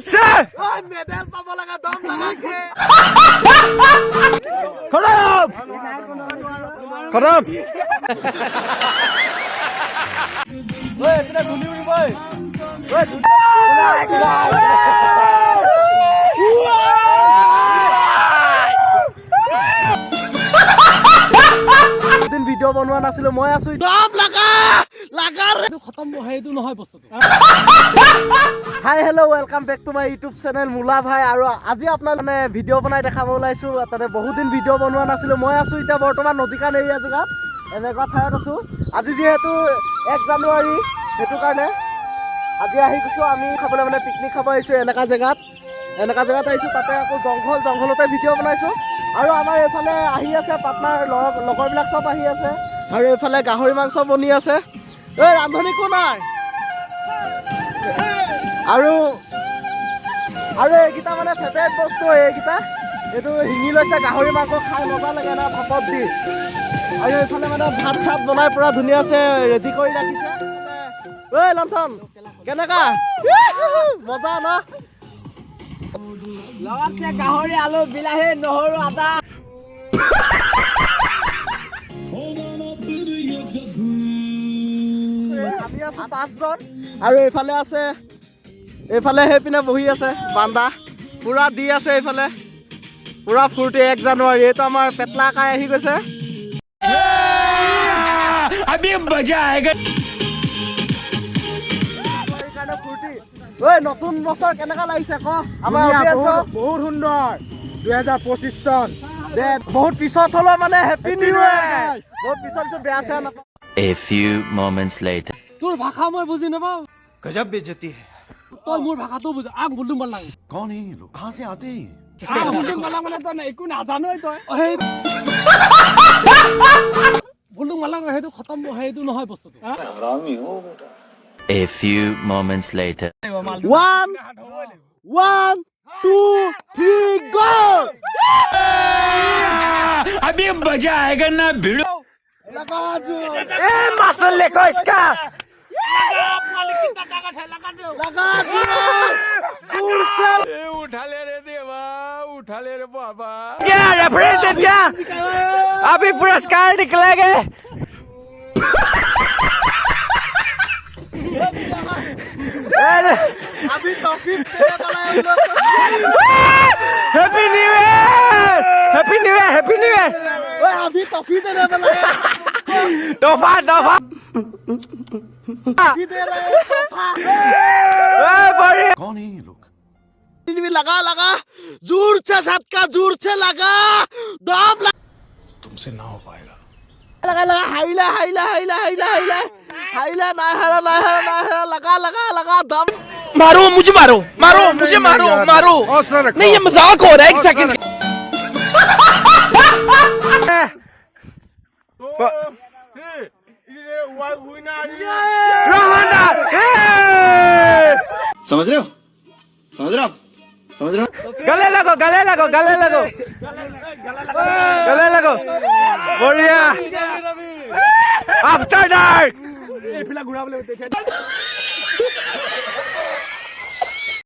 জিতছে মেডেল পাব লগা দম লাগাকে খতম খতম ওই এটা ধুলি উড়ি ভাই ওই দিন ভিডিও বনোৱা নাছিলো মই আছো দম লাগা লাগাৰ খতম হেইটো নহয় বস্তুটো hi hello' welcome back to my YouTube channel মুলা ভাই আৰু আজি আপোনাৰ মানে ভিডিঅ' বনাই দেখাব ওলাইছো তাতে বহুত দিন ভিডিঅ' বনোৱা নাছিলো মই আছো এতিয়া বৰ্তমান নদীকান এৰিয়া জেগাত এনেকুৱা ঠাইত আছো আজি যিহেতু 1 জানুৱাৰী সেইটো কাৰণে আজি আহি গৈছো আমি খাবলৈ মানে পিকনিক খাব আহিছো এনেকুৱা জেগাত আহিছো তাতে আকৌ জংঘলতে ভিডিঅ' বনাইছো আৰু আমাৰ এইফালে আহি আছে পাৰ্টনাৰ লগৰবিলাক চব আহি আছে আৰু এইফালে গাহৰি মাংস বনি আছে এই ৰান্ধনি কোন নাই আৰু এইকেইটা মানে ফেভাৰিট বস্তু এইকেইটা এইটো শিঙি লৈছে গাহৰি মাংস খাই মজা লাগে না ভাপত দি আৰু এইফালে মানে ভাত চাত বনাই পুৰা ধুনীয়া আছে ৰেডি কৰি ৰাখিছে ঐ লণ্ঠন কেনেকা মজা ন লগতে গাহৰি আলু বিলাহী নহৰু আদা আমি আছো 5 জন আৰু এইফালে সেইপিনে বহি আছে বান্দা পুৰা দি আছে এইফালে পুৰা ফূৰ্তি 1 জানুৱাৰী এইটো আমাৰ পেটলা কাই আহি গৈছে अभी मजा आएगा এইকাৰণে ফূৰ্তি ঐ নতুন বছৰ কেনেকা লাগিছে ক আমাৰ বহুত সুন্দৰ 2025 চন বহুত পিছত হলো মানে হেপী নিউ ইয়াৰ বহুত পিছত বেয়া চেয়া নাপাওঁ A few moments later. তোৰ ভাষা মই বুজি নাপাওঁ गजब बेइज्जती है তই মোৰ ভাষাটো বুজ আগ বুলুম বলাং कौन है ये लोग कहां से आते हैं আগ বুলুম বলাং মানে তই একো নাজানই তই সেই বুলুম বলাং সেইটো খতম সেইটো নহয় বস্তুটো A few moments later. 1 2 3 go अभी मजा आएगा ना भिड़ो लगा जो मसल लेको इसका लगा जो जोर से उठा ले रे देवा उठा ले रे बाबा क्या रेफरेंस दे दिया अभी पुरस्कार निकलेंगे अभी तौफीक देने वाला है लोग happy new year happy new year happy new year ओए अभी तौफीक देने वाला है तोहफा तौफीक दे रहे हैं तोहफा बढ़िया कौन है ये लोग लगा जोर से झटका जोर से लगा दम तुमसे ना हो पाएगा लगा हाइला ना हरा लगा दम मारो मुझे मारो नहीं ये मजाक हो रहा है 1 सेकंड समझ रहे हो गले लगो बढ़िया आफ्टर डार्क এইফালে ঘূৰাবলৈ